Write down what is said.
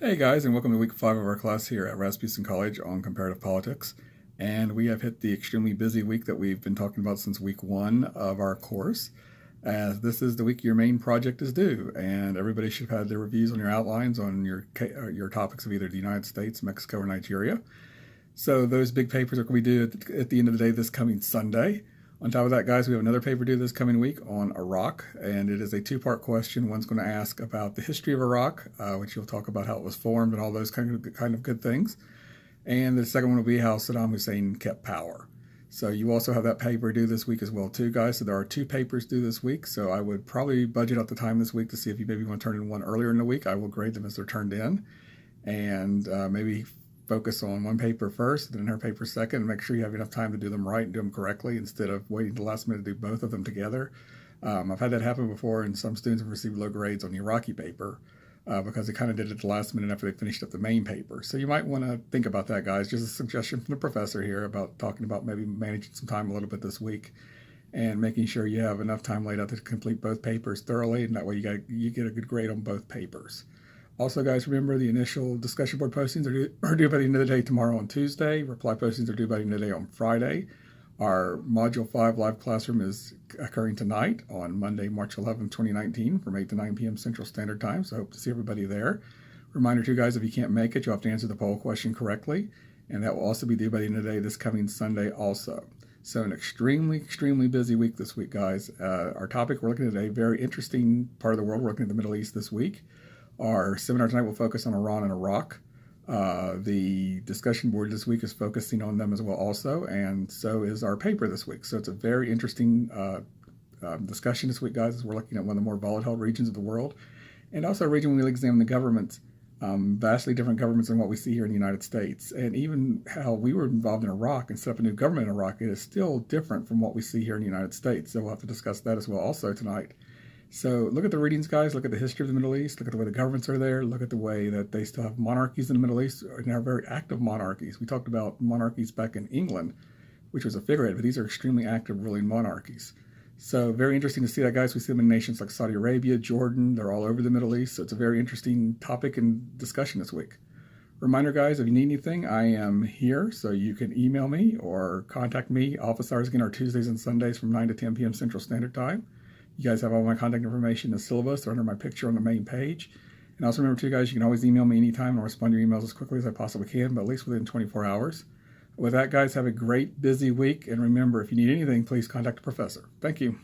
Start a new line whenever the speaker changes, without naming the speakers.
Hey guys, and welcome to week 5 of our class here at Rasmussen College on comparative politics. And we have hit the extremely busy week that we've been talking about since week 1 of our course, as this is the week your main project is due, and everybody should have had their reviews on your outlines on your topics of either the United States, Mexico, or Nigeria. So those big papers are going to be due at the end of the day this coming Sunday. On top of that, guys, we have another paper due this coming week on Iraq, and it is a two-part question. One's going to ask about the history of Iraq, which you'll talk about how it was formed and all those kind of good things. And the second one will be how Saddam Hussein kept power. So you also have that paper due this week as well too, guys. So there are two papers due this week. So I would probably budget out the time this week to see if you maybe want to turn in one earlier in the week. I will grade them as they're turned in, and maybe focus on one paper first, then her paper second, and make sure you have enough time to do them right and do them correctly instead of waiting to the last minute to do both of them together. I've had that happen before, and some students have received low grades on the Iraqi paper because they kind of did it at the last minute after they finished up the main paper. So you might want to think about that, guys. Just a suggestion from the professor here about talking about maybe managing some time a little bit this week and making sure you have enough time laid out to complete both papers thoroughly, and that way you get a good grade on both papers. Also, guys, remember the initial discussion board postings are due by the end of the day tomorrow on Tuesday. Reply postings are due by the end of the day on Friday. Our Module 5 live classroom is occurring tonight on Monday, March 11, 2019 from 8 to 9 p.m. Central Standard Time, so I hope to see everybody there. Reminder too, guys, if you can't make it, you'll have to answer the poll question correctly, and that will also be due by the end of the day this coming Sunday also. So an extremely busy week this week, guys. Our topic, we're looking at a very interesting part of the world. We're looking at the Middle East this week. Our seminar tonight will focus on Iran and Iraq. The discussion board this week is focusing on them as well also, and so is our paper this week. So it's a very interesting discussion this week, guys, as we're looking at one of the more volatile regions of the world, and also a region where we examine the governments, vastly different governments than what we see here in the United States. And even how we were involved in Iraq and set up a new government in Iraq, it is still different from what we see here in the United States. So we'll have to discuss that as well also tonight. So look at the readings, guys. Look at the history of the Middle East. Look at the way the governments are there. Look at the way that they still have monarchies in the Middle East, and are very active monarchies. We talked about monarchies back in England, which was a figurehead, but these are extremely active ruling monarchies. So very interesting to see that, guys. We see them in nations like Saudi Arabia, Jordan. They're all over the Middle East. So it's a very interesting topic and discussion this week. Reminder, guys, if you need anything, I am here, so you can email me or contact me. Office hours again are Tuesdays and Sundays from 9 to 10 p.m. Central Standard Time. You guys have all my contact information in the syllabus. They're under my picture on the main page. And also remember too, guys, you can always email me anytime, and I'll respond to your emails as quickly as I possibly can, but at least within 24 hours. With that, guys, have a great busy week. And remember, if you need anything, please contact the professor. Thank you.